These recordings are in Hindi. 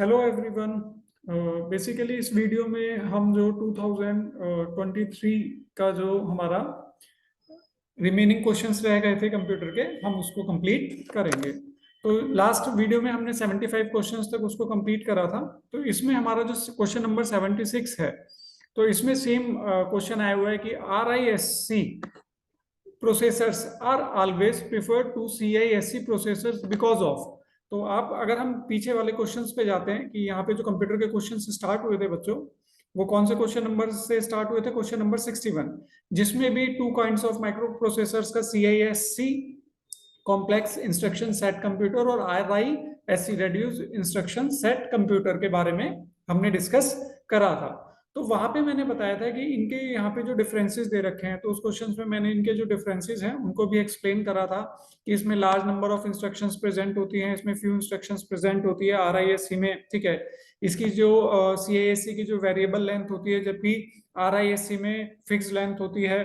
Hello everyone. बेसिकली इस वीडियो में हम जो 2023 का जो हमारा रिमेनिंग क्वेश्चंस रह गए थे कंप्यूटर के, हम उसको कंप्लीट करेंगे। तो लास्ट वीडियो में हमने 75 क्वेश्चंस तक उसको कंप्लीट करा था। तो इसमें हमारा जो क्वेश्चन नंबर 76 है, तो इसमें सेम क्वेश्चन आया हुआ है कि RISC processors are always prefer to CISC processors because of. तो आप अगर हम पीछे वाले क्वेश्चंस पे जाते हैं कि यहाँ पे जो कंप्यूटर के क्वेश्चंस स्टार्ट हुए थे बच्चों, वो कौन से क्वेश्चन नंबर से स्टार्ट हुए थे? क्वेश्चन नंबर 61, जिसमें भी 2 काइंड्स ऑफ माइक्रो प्रोसेसर्स का CISC complex instruction set computer और RISC reduce instruction set computer के बारे में हमने डिस्कस करा था। तो वहां पे मैंने बताया था कि इनके यहाँ पे जो डिफरेंसेस दे रखे हैं, तो उस क्वेश्चन में मैंने इनके जो डिफरेंसेस हैं उनको भी एक्सप्लेन करा था कि इसमें large number of instructions present होती हैं, इसमें फ्यू इंस्ट्रक्शंस प्रेजेंट होती है RISC में, ठीक है। इसकी जो CISC की जो वेरिएबल लेंथ होती है, जबकि RISC में फिक्स लेंथ होती है।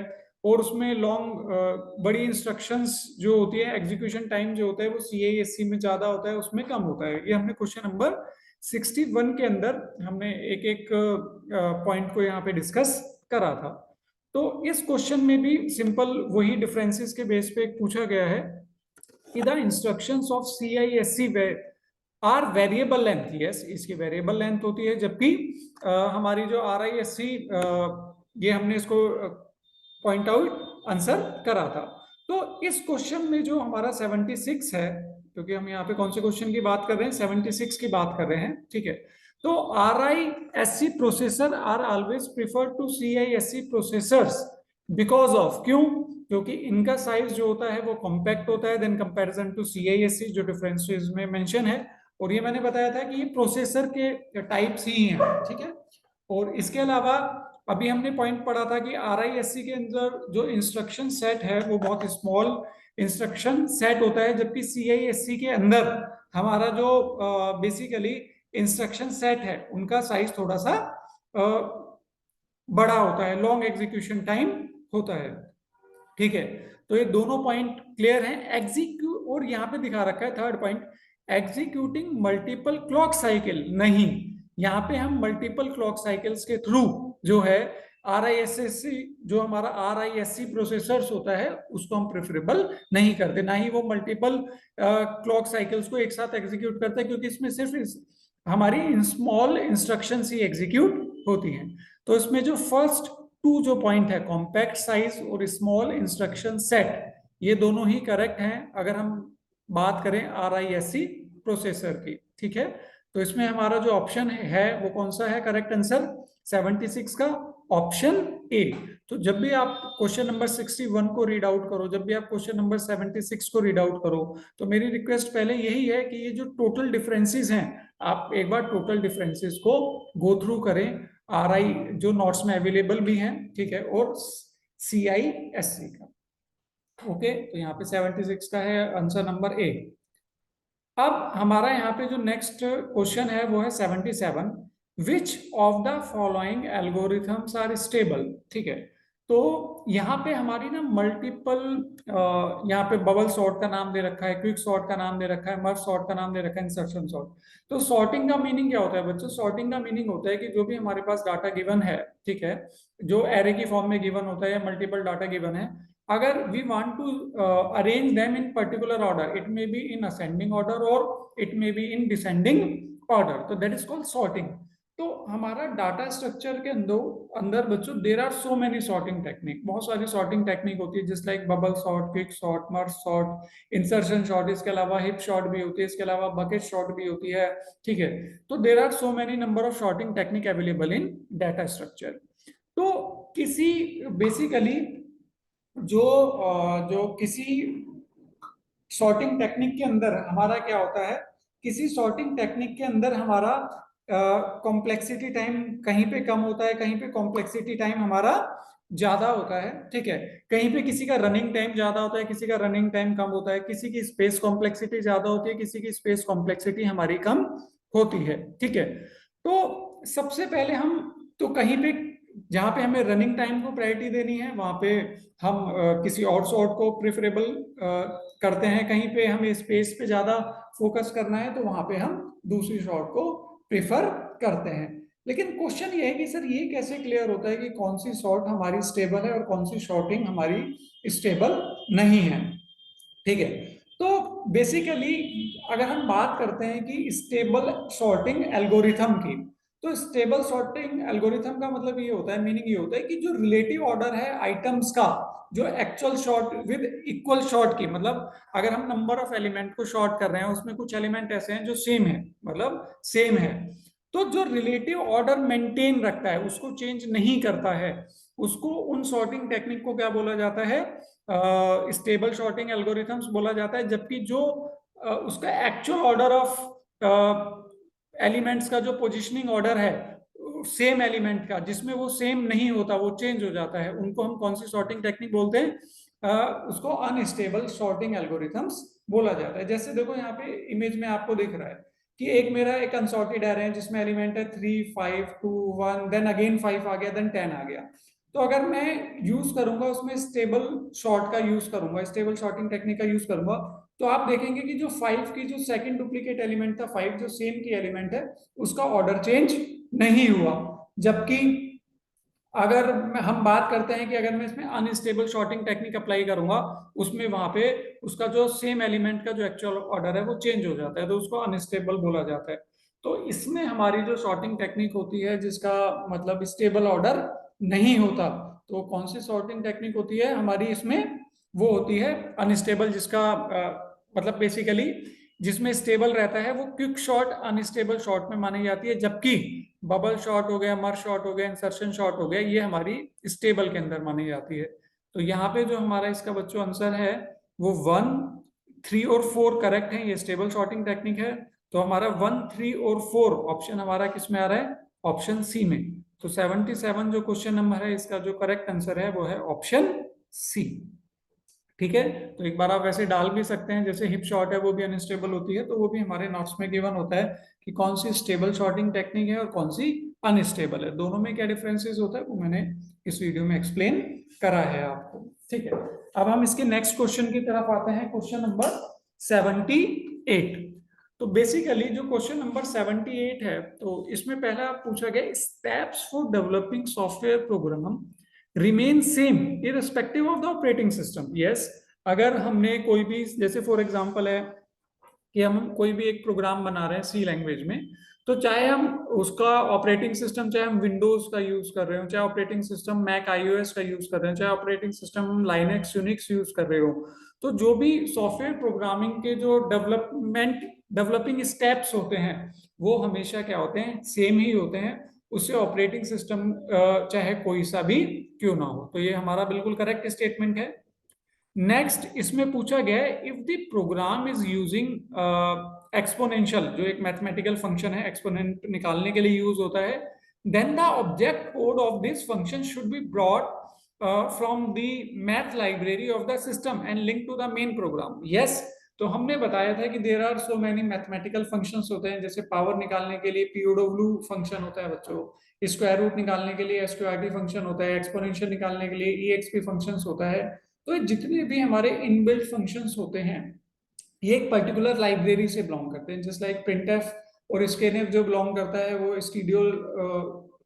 और उसमें लॉन्ग बड़ी इंस्ट्रक्शंस जो होती है, एग्जीक्यूशन टाइम जो होता है वो CISC में ज्यादा होता है, उसमें कम होता है। ये हमने क्वेश्चन नंबर 61 के अंदर हमने एक एक पॉइंट को यहाँ पे डिस्कस करा था। तो इस क्वेश्चन में भी सिंपल वही डिफरेंसेस के बेस पे पूछा गया है कि the instructions of CISC are variable length. Yes, इसकी वेरिएबल लेंथ होती है, जबकि हमारी जो RISC ये हमने इसको पॉइंट आउट आंसर करा था। तो इस क्वेश्चन में जो हमारा 76 है, क्योंकि हम यहाँ पे कौन से क्वेश्चन की बात कर रहे हैं, 76 की बात कर रहे हैं, ठीक है। तो RISC processor are always prefer to CISC processors because of, क्यों? क्योंकि इनका साइज जो होता है वो कॉम्पैक्ट होता है देन कंपैरिजन टू CISC, जो डिफरेंसेस में मेंशन है। और ये मैंने बताया था कि ये प्रोसेसर के टाइप्स ही हैं, ठीक है। और इसके अलावा अभी हमने पॉइंट पढ़ा था कि RISC के अंदर जो इंस्ट्रक्शन सेट है वो बहुत स्मॉल इंस्ट्रक्शन सेट होता है, जबकि CISC के अंदर हमारा जो बेसिकली इंस्ट्रक्शन सेट है उनका साइज थोड़ा सा बड़ा होता है, लॉन्ग एग्जीक्यूशन टाइम होता है, ठीक है। तो ये दोनों पॉइंट क्लियर हैं। एग्जीक्यूट, और यहाँ पे दिखा रखा है third point, executing multiple clock cycle. नहीं, यहाँ पे हम मल्टीपल क्लॉक साइकिल्स के थ्रू जो है RISC, जो हमारा RISC प्रोसेसर्स होता है उसको हम प्रेफरेबल नहीं करते, ना ही वो मल्टीपल क्लॉक साइकिल्स को एक साथ एग्जीक्यूट करते हैं, क्योंकि इसमें सिर्फ हमारी स्मॉल इंस्ट्रक्शंस ही एग्जीक्यूट होती हैं। तो इसमें जो फर्स्ट टू जो पॉइंट है, कॉम्पैक्ट साइज और स्मॉल इंस्ट्रक्शन सेट, ये दोनों ही करेक्ट हैं अगर हम बात करें RISC प्रोसेसर की, ठीक है। तो इसमें हमारा जो ऑप्शन है वो कौन सा है करेक्ट आंसर? 76 का ऑप्शन ए। तो जब भी आप क्वेश्चन नंबर 61 को रीड आउट करो, जब भी आप क्वेश्चन नंबर 76 को रीड आउट करो, तो मेरी रिक्वेस्ट पहले यही है कि ये जो टोटल डिफरेंसेस हैं, आप एक बार टोटल डिफरेंसेस को गो थ्रू करें, RI जो नोट्स में अवेलेबल भी हैं, ठीक है, और CISC का। ओके, तो यहाँ पे 76 का है आंसर नंबर ए। अब हमारा यहाँ पे जो नेक्स्ट क्वेश्चन है वो है 77, which of the following algorithms are stable, ठीक है। तो यहाँ पे हमारी ना मल्टीपल, यहाँ पे बबल सॉर्ट का नाम दे रखा है, क्विक सॉर्ट का नाम दे रखा है, मर्ज सॉर्ट का नाम दे रखा है, इंसर्शन सॉर्ट। तो सॉर्टिंग का मीनिंग क्या होता है बच्चों? सॉर्टिंग का मीनिंग होता है कि जो भी हमारे पास डाटा गिवन है, ठीक है, जो एरे की फॉर्म में गिवन होता है या मल्टीपल डाटा गिवन है, अगर we want to arrange them in particular order, it may be in ascending order or it may be in descending order, तो that is called sorting। तो हमारा डाटा स्ट्रक्चर के अंदर बच्चों there are so many sorting technique, बहुत सारी सॉर्टिंग टेक्निक होती है, जिस like bubble sort, quick sort, merge sort, insertion sort, इसके अलावा हिप सॉर्ट भी होती है, इसके अलावा बकेट सॉर्ट भी होती है, ठीक है। तो there are so many number of sorting technique available in data structure. तो किसी बेसिकली जो किसी सॉर्टिंग टेक्निक के अंदर हमारा क्या होता है, किसी सॉर्टिंग टेक्निक के अंदर हमारा कॉम्प्लेक्सिटी टाइम कहीं पे कम होता है, कहीं पे कॉम्प्लेक्सिटी टाइम हमारा ज्यादा होता है, ठीक है। कहीं पे किसी का रनिंग टाइम ज्यादा होता है, किसी का रनिंग टाइम कम होता है, किसी की स्पेस कॉम्प्लेक्सिटी ज्यादा होती है, किसी की स्पेस कॉम्प्लेक्सिटी हमारी कम होती है, ठीक है। तो सबसे पहले हम तो कहीं पे जहां पे हमें रनिंग टाइम को प्रायोरिटी देनी है, वहां पे हम किसी और सॉर्ट को प्रेफरेबल करते हैं। कहीं पे हमें स्पेस पे ज्यादा फोकस करना है तो वहां पे हम दूसरी सॉर्ट को प्रिफर करते हैं। लेकिन क्वेश्चन ये है कि सर ये कैसे क्लियर होता है कि कौन सी शॉर्ट हमारी स्टेबल है और कौन सी शॉर्टिंग हमारी स्टेबल नहीं है। ठीक है, तो बेसिकली अगर हम बात करते हैं कि स्टेबल सॉर्टिंग एल्गोरिथम की, तो स्टेबल सॉर्टिंग एल्गोरिथम का मतलब ये होता है, मीनिंग ये होता है कि जो रिलेटिव ऑर्डर है आइटम्स का, जो actual short with equal short की, मतलब अगर हम नंबर ऑफ एलिमेंट को शॉर्ट कर रहे हैं, उसमें कुछ एलिमेंट ऐसे हैं जो सेम है, मतलब सेम है, तो जो रिलेटिव ऑर्डर मेंटेन रखता है, उसको चेंज नहीं करता है, उसको, उन सॉर्टिंग टेक्निक को क्या बोला जाता है, स्टेबल सॉर्टिंग एल्गोरिथम्स बोला जाता है। जबकि जो उसका एक्चुअल ऑर्डर ऑफ एलिमेंट्स का जो पोजिशनिंग ऑर्डर है सेम एलिमेंट का, जिसमें वो सेम नहीं होता, वो चेंज हो जाता है, उनको हम कौन सी सॉर्टिंग टेक्निक बोलते हैं, उसको अनस्टेबल सॉर्टिंग एल्गोरिथम्स बोला जाता है। जैसे देखो यहाँ पे इमेज में आपको दिख रहा है कि एक मेरा एक अनसॉर्टेड एरे है जिसमें एलिमेंट है 3 5 2 1, देन अगेन 5 आ गया, देन 10 आ गया। तो अगर मैं यूज करूंगा उसमें स्टेबल सॉर्ट का यूज करूंगा, स्टेबल सॉर्टिंग टेक्निक का यूज करूंगा, तो आप देखेंगे कि जो 5 की जो सेकंड डुप्लीकेट एलिमेंट था, 5 जो सेम की एलिमेंट है, उसका ऑर्डर चेंज नहीं हुआ। जबकि अगर हम बात करते हैं कि अगर मैं इसमें अनस्टेबल सॉर्टिंग टेक्निक अप्लाई करूंगा, उसमें वहां पे उसका जो सेम एलिमेंट का जो एक्चुअल ऑर्डर है वो चेंज हो जाता है, तो उसको अनस्टेबल बोला जाता है। तो इसमें हमारी जो सॉर्टिंग टेक्निक होती है जिसका मतलब स्टेबल ऑर्डर नहीं होता, तो कौन सी सॉर्टिंग टेक्निक होती है हमारी इसमें, वो होती है अनस्टेबल, जिसका मतलब बेसिकली जिसमें स्टेबल रहता है वो क्विक शॉर्ट अनस्टेबल शॉर्ट में मानी जाती है। जबकि बबल शॉट हो गया, मर्ज शॉट हो गया, इंसर्शन शॉट हो गया, ये हमारी स्टेबल के अंदर मानी जाती है। तो यहाँ पे जो हमारा इसका बच्चों आंसर है वो 1 3 और 4 करेक्ट है, ये स्टेबल शॉर्टिंग टेक्निक है। तो हमारा 1 3 और 4 ऑप्शन हमारा किस में आ रहा है, ऑप्शन सी में। तो 77 जो क्वेश्चन नंबर है इसका जो करेक्ट आंसर है वो है ऑप्शन सी। ठीक है, तो एक बार आप वैसे डाल भी सकते हैं, जैसे हिप शॉट है वो भी अनस्टेबल होती है, तो वो भी हमारे नोट्स में गिवन होता है कि कौन सी स्टेबल शॉर्टिंग टेक्निक है और कौन सी अनस्टेबल है, दोनों में क्या डिफरेंसेस होता है वो मैंने इस वीडियो में एक्सप्लेन करा है आपको। ठीक है, अब हम इसके नेक्स्ट क्वेश्चन की तरफ आते हैं, क्वेश्चन नंबर 78। तो बेसिकली जो क्वेश्चन नंबर 78 है, तो इसमें पहला पूछा गया steps for developing software program remain same irrespective of the operating system. Yes, अगर हमने कोई भी, जैसे फॉर एग्जांपल है कि हम कोई भी एक प्रोग्राम बना रहे हैं सी लैंग्वेज में, तो चाहे हम उसका ऑपरेटिंग सिस्टम, चाहे हम विंडोज का यूज कर रहे हो, चाहे ऑपरेटिंग सिस्टम मैक आईओएस का यूज कर रहे हैं, चाहे operating system Linux Unix use कर रहे हो, तो जो भी सॉफ्टवेयर प्रोग्रामिंग के जो डेवलपिंग स्टेप्स होते हैं वो हमेशा क्या होते हैं, सेम ही होते हैं, उससे ऑपरेटिंग सिस्टम चाहे कोई सा भी क्यों ना हो। तो ये हमारा बिल्कुल करेक्ट स्टेटमेंट है। नेक्स्ट इसमें पूछा गया है if the program is using exponential, जो एक मैथमेटिकल फंक्शन है, एक्सपोनेंट निकालने के लिए यूज होता है, then the object code of this function should be brought from the math library of the system and link to the main program. Yes, तो हमने बताया था कि there are so many mathematical functions होते हैं, जैसे पावर निकालने के लिए पीओडब्ल्यू फंक्शन होता है बच्चों, स्क्वायर रूट निकालने के लिए एसक्यूआरटी फंक्शन होता है, एक्सपोनेंशियल निकालने के लिए ईएक्सपी फंक्शंस होता है। तो जितने भी हमारे इनबिल्ट फंक्शंस होते हैं ये एक पर्टिकुलर लाइब्रेरी से बिलोंग करते हैं, जस्ट लाइक प्रिंटफ और स्कैनफ जो बिलोंग करता है वो स्कीड्यूल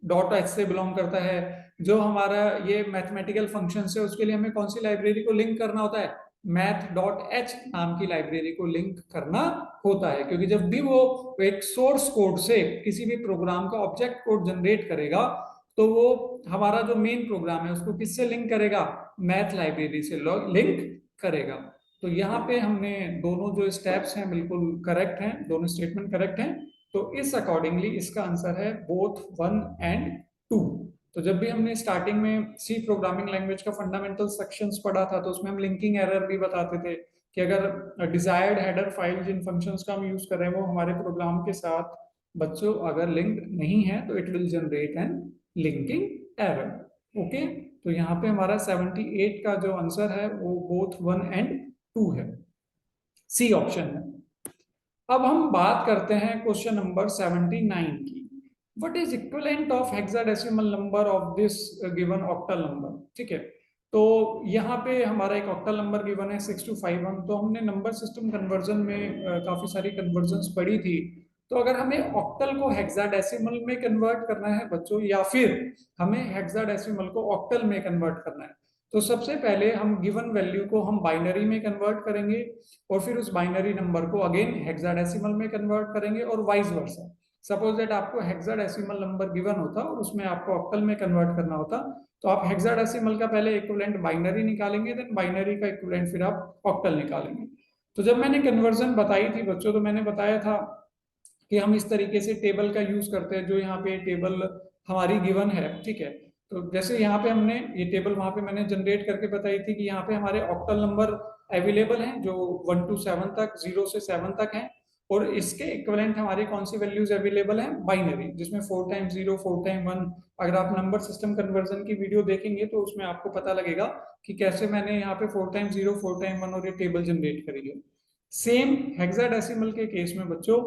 डॉट एच से बिलोंग करता है। जो हमारा ये मैथमेटिकल फंक्शन है उसके लिए हमें कौन सी लाइब्रेरी को लिंक करना होता है, मैथ डॉट एच नाम की लाइब्रेरी को लिंक करना होता है, क्योंकि जब भी वो एक सोर्स कोड से किसी भी प्रोग्राम का ऑब्जेक्ट कोड जनरेट करेगा तो वो हमारा जो मेन प्रोग्राम है उसको किससे लिंक करेगा, मैथ लाइब्रेरी से लिंक करेगा। तो यहाँ पे हमने दोनों जो स्टेप्स हैं बिल्कुल करेक्ट हैं, दोनों स्टेटमेंट करेक्ट हैं। तो इस अकॉर्डिंगली इसका आंसर है बोथ 1 एंड 2। तो जब भी हमने स्टार्टिंग में सी प्रोग्रामिंग लैंग्वेज का फंडामेंटल सेक्शंस पढ़ा था तो उसमें हम लिंकिंग एरर भी बताते थे कि अगर डिजायर्ड हेडर फाइल जिन फंक्शंस का हम यूज कर रहे हैं वो हमारे प्रोग्राम के साथ बच्चों अगर लिंक्ड नहीं है तो it will generate N linking error. Okay, तो यहाँ पे हमारा 78 का जो आंसर है वो बोथ 1 एंड 2 है, सी ऑप्शन है। अब हम बात करते हैं क्वेश्चन नंबर 79 की। What is equivalent of hexadecimal number of this given octal number. ठीक है, तो यहाँ पे हमारा एक ऑक्टल नंबर गिवन है 6251। तो हमने नंबर सिस्टम कन्वर्जन में काफी सारी कन्वर्जन्स पढ़ी थी, तो अगर हमें ऑक्टल को हेक्साडेसिमल में कन्वर्ट करना है बच्चों, या फिर हमें हेक्साडेसिमल को ऑक्टल में कन्वर्ट करना है, तो सबसे पहले हम गिवन वैल्यू को हम बाइनरी में कन्वर्ट करेंगे और फिर उस बाइनरी नंबर को अगेन हेक्साडेसिमल में कन्वर्ट करेंगे और वाइस वर्सा। सपोज दैट आपको हेक्साडेसिमल नंबर गिवन होता और उसमें आपको ऑक्टल में कन्वर्ट करना होता, तो आप हेक्साडेसिमल का पहले इक्विवेलेंट बाइनरी निकालेंगे, देन बाइनरी का इक्विवेलेंट फिर आप ऑक्टल निकालेंगे। तो जब मैंने कन्वर्जन बताई थी बच्चों, तो मैंने बताया था कि हम इस तरीके से टेबल का यूज करते हैं, जो यहाँ पे टेबल हमारी गिवन है, ठीक है। तो जैसे यहाँ पे हमने ये टेबल वहां पे मैंने जनरेट करके बताई थी कि यहाँ पे हमारे ऑक्टल नंबर अवेलेबल हैं जो 1 to 7 तक, 0 से 7 तक हैं, और इसके इक्विवेलेंट हमारे कौन सी वैल्यूज अवेलेबल हैं, बाइनरी, जिसमें 4 टाइम्स 0, 4 टाइम 1। अगर आप नंबर सिस्टम कन्वर्जन की वीडियो देखेंगे तो उसमें आपको पता लगेगा कि कैसे मैंने यहाँ पे 4 टाइम 0, 4 टाइम 1 और ये टेबल जनरेट करी है। सेम हेक्साडेसिमल के केस में बच्चों,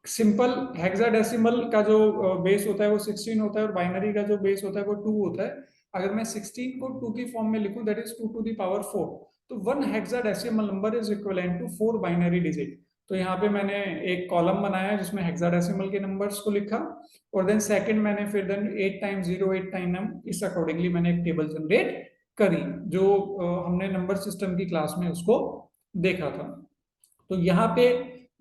सिंपल हेक्साडेसिमल का जो बेस होता है वो 16 होता है और बाइनरी का जो बेस होता है वो 2 होता है। अगर मैं 16 को 2 की फॉर्म में लिखूं, that is 2 to the power 4, तो 1 hexadecimal number is equivalent to 4 binary digit. तो यहाँ पे मैंने एक कॉलम बनाया जिसमें हेक्साडेसिमल के नंबर्स को लिखा, और देन सेकंड मैंने फिर देन 8 टाइम 0, 8 टाइम नम, इस अकॉर्डिंगली मैंने एक टेबल जनरेट करी, जो हमने नंबर सिस्टम की क्लास में उसको देखा था। तो यहाँ पे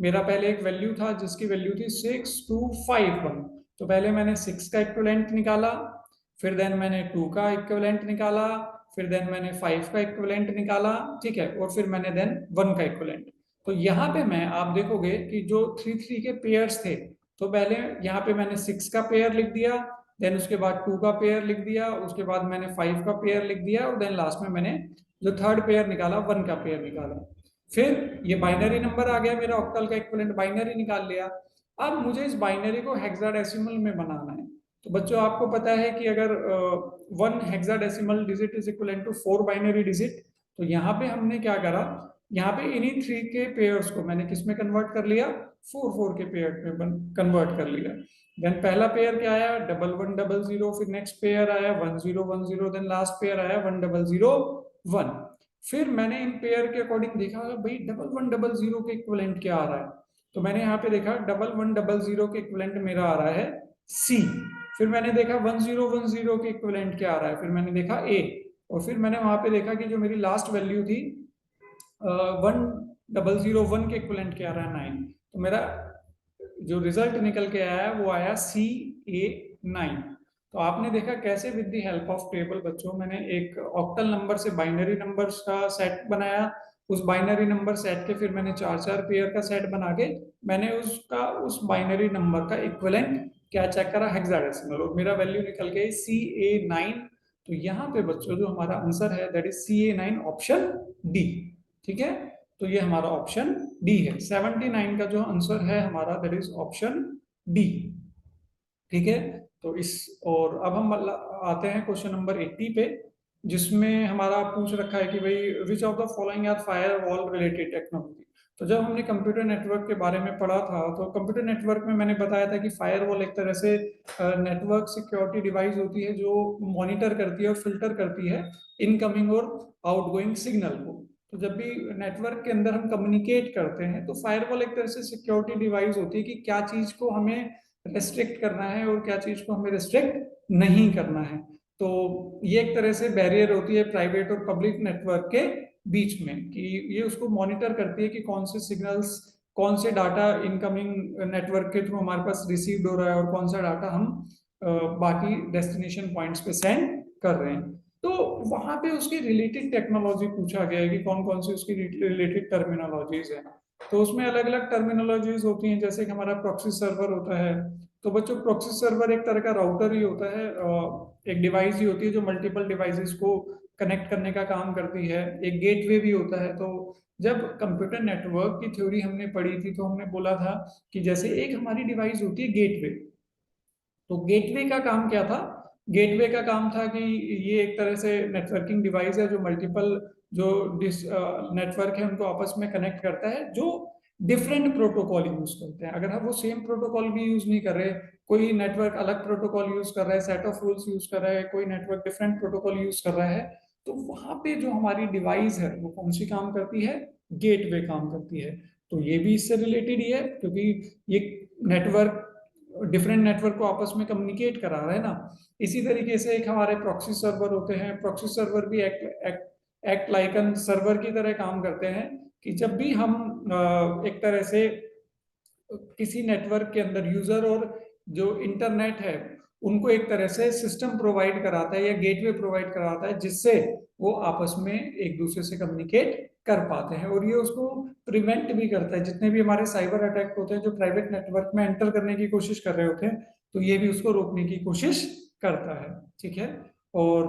मेरा पहले एक वैल्यू था जिसकी वैल्यू थी 6251, तो पहले मैंने 6 का इक्विवेलेंट निकाला, फिर देन मैंने 2 का इक्विवेलेंट निकाला, फिर देन मैंने 5 का इक्विवेलेंट निकाला, ठीक है, और फिर मैंने देन 1 का इक्विवेलेंट। तो यहाँ पे मैं, आप देखोगे कि जो 3 के पेयर्स थे, तो पहले यहाँ पे मैंने 6 का पेयर लिख दिया, देन उसके बाद 2 का पेयर लिख दिया, उसके बाद मैंने 5 का पेयर लिख दिया, और देन लास्ट में मैंने जो थर्ड पेयर निकाला 1 का पेयर निकाला। फिर ये बाइनरी नंबर आ गया मेरा, ऑक्टल का इक्विवेलेंट बाइनरी निकाल लिया। अब मुझे इस बाइनरी को हेक्साडेसिमल में बनाना है। तो बच्चों आपको पता है कि अगर 1 hexadecimal digit is equivalent to 4 binary digit, तो यहाँ पे हमने क्या करा, यहाँ पे इन्हीं 3 के पेयर्स को मैंने किस में कन्वर्ट कर लिया, 4 के पेयर में कन्वर्ट कर लिया। देन पहला पेयर क्या आया, 1100, फिर नेक्स्ट पेयर आया 1010, देन लास्ट पेयर आया 1001। फिर मैंने इन पेयर के अकॉर्डिंग देखा भाई 1100 के इक्विवेलेंट क्या आ रहा है, तो मैंने यहाँ पे देखा 1100 के इक्विवेलेंट मेरा आ रहा है सी। फिर मैंने देखा 1010 के इक्विवेलेंट क्या आ रहा है, फिर मैंने देखा ए, और फिर मैंने वहां पे देखा कि जो मेरी लास्ट वैल्यू थी 1001 के इक्विवेलेंट क्या आ रहा है 9। तो मेरा जो रिजल्ट निकल के आया वो आया CA9। तो आपने देखा कैसे with the help of table बच्चों मैंने एक ऑक्टल नंबर से बाइनरी नंबर्स का सेट बनाया, उस बाइनरी नंबर सेट के फिर मैंने 4 पेयर का सेट बना के मैंने उसका उस बाइनरी नंबर का इक्विवेलेंट क्या चेक करा, हेक्साडेसिमल, और मेरा वैल्यू निकल गई CA9। तो यहाँ पे बच्चों जो हमारा आंसर है that is CA9 option D, ठीक है। तो ये हमारा ऑप्शन डी है, 79 का जो आंसर है हमारा दैट इज ऑप्शन डी, ठीक है। तो इस, और अब हम आते हैं क्वेश्चन नंबर 80 पे, जिसमें हमारा पूछ रखा है कि भाई which of the following are firewall related technology. तो जब हमने कंप्यूटर नेटवर्क के बारे में पढ़ा था, तो कंप्यूटर नेटवर्क में मैंने बताया था कि फायरवॉल एक तरह से नेटवर्क सिक्योरिटी डिवाइस होती है जो मॉनिटर करती है और फिल्टर करती है इनकमिंग और आउटगोइंग सिग्नल को। तो जब भी नेटवर्क के अंदर हम कम्युनिकेट करते हैं तो फायरवॉल एक तरह से सिक्योरिटी डिवाइस होती है कि क्या चीज को हमें रेस्ट्रिक्ट करना है और क्या चीज को हमें रेस्ट्रिक्ट नहीं करना है। तो ये एक तरह से बैरियर होती है प्राइवेट और पब्लिक नेटवर्क के बीच में, कि ये उसको मॉनिटर करती है कि कौन से सिग्नल्स, कौन से डाटा इनकमिंग नेटवर्क के थ्रू हमारे पास रिसीव हो रहा है और कौन सा डाटा हम बाकी डेस्टिनेशन पॉइंट्स पे सेंड कर रहे हैं। तो वहां पे उसकी रिलेटेड टेक्नोलॉजी पूछा गया है कि कौन कौन सी उसकी रिलेटेड टर्मिनोलॉजीज है। तो उसमें अलग अलग टर्मिनोलॉजीज होती हैं, जैसे कि हमारा प्रॉक्सी सर्वर होता है। तो बच्चों प्रॉक्सी सर्वर एक तरह का राउटर ही होता है, एक डिवाइस ही होती है जो मल्टीपल डिवाइसेस को कनेक्ट करने का काम करती है। एक गेटवे भी होता है। तो जब कंप्यूटर नेटवर्क की थ्योरी हमने पढ़ी थी तो हमने बोला था कि जैसे एक हमारी डिवाइस होती है गेटवे, तो गेटवे का काम क्या था, गेटवे का काम था कि ये एक तरह से नेटवर्किंग डिवाइस है जो मल्टीपल जो नेटवर्क है उनको आपस में कनेक्ट करता है, जो डिफरेंट प्रोटोकॉल यूज करते हैं। अगर हम वो सेम प्रोटोकॉल भी यूज नहीं कर रहे, कोई नेटवर्क अलग प्रोटोकॉल यूज कर रहा है, सेट ऑफ रूल्स यूज कर रहा है, कोई नेटवर्क डिफरेंट प्रोटोकॉल यूज कर रहा है, तो वहां पे जो हमारी डिवाइस है वो कौन सी काम करती है, गेटवे काम करती है। तो ये भी इससे रिलेटेड ही है, क्योंकि ये नेटवर्क डिफरेंट नेटवर्क को आपस में कम्युनिकेट करा रहा है ना। इसी तरीके से एक हमारे प्रॉक्सी सर्वर होते हैं, प्रॉक्सी सर्वर भी एक्ट लाइक एन सर्वर की तरह काम करते हैं कि जब भी हम एक तरह से किसी नेटवर्क के अंदर यूजर और जो इंटरनेट है उनको एक तरह से सिस्टम प्रोवाइड कराता है या गेटवे प्रोवाइड कराता है जिससे वो आपस में एक दूसरे से कम्युनिकेट कर पाते हैं, और ये उसको प्रिवेंट भी करता है। जितने भी हमारे साइबर अटैक होते हैं जो प्राइवेट नेटवर्क में एंटर करने की कोशिश कर रहे होते हैं, तो ये भी उसको रोकने की कोशिश करता है। ठीक है। और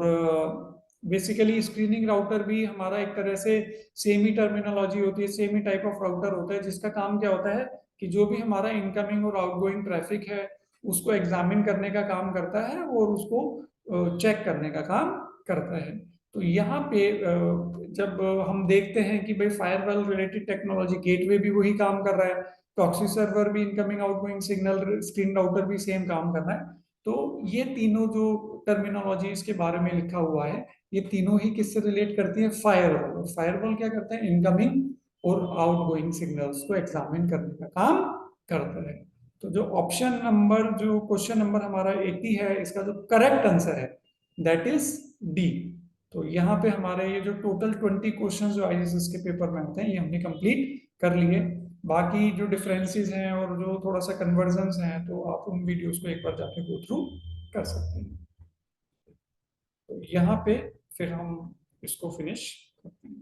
बेसिकली स्क्रीनिंग राउटर भी हमारा एक तरह से सेम ही टर्मिनोलॉजी होती है, same he type of router होता है, जिसका काम क्या होता है कि जो भी हमारा इनकमिंग और आउटगोइंग ट्रैफिक है उसको एग्जामिन करने का काम करता है और उसको चेक करने का काम करता है। तो यहाँ पे जब हम देखते हैं कि भाई फायरवॉल रिलेटेड टेक्नोलॉजी गेटवे भी वही काम कर रहा है, प्रॉक्सी सर्वर भी incoming outgoing signal screen router भी सेम काम कर रहा है, तो ये तीनों जो टर्मिनोलॉजी इसके बारे में लिखा हुआ है ये तीनों ही किससे रिलेट करती है, फायरवॉल। और फायरवॉल क्या करता है, इनकमिंग और आउटगोइंग सिग्नल्स को एग्जामिन करने का काम करता है। तो जो ऑप्शन नंबर जो क्वेश्चन नंबर हमारा 80 है इसका जो करेक्ट आंसर है दैट इज डी। तो यहाँ पे हमारे ये जो टोटल 20 क्वेश्चन जो आईएएस के पेपर में आते हैं ये हमने कंप्लीट कर लिए। बाकी जो डिफरेंसेस हैं और जो थोड़ा सा कन्वर्जन्स हैं तो आप उन वीडियोस को एक बार जाके गो थ्रू कर सकते हैं। तो यहाँ पे फिर हम इसको फिनिश करते हैं।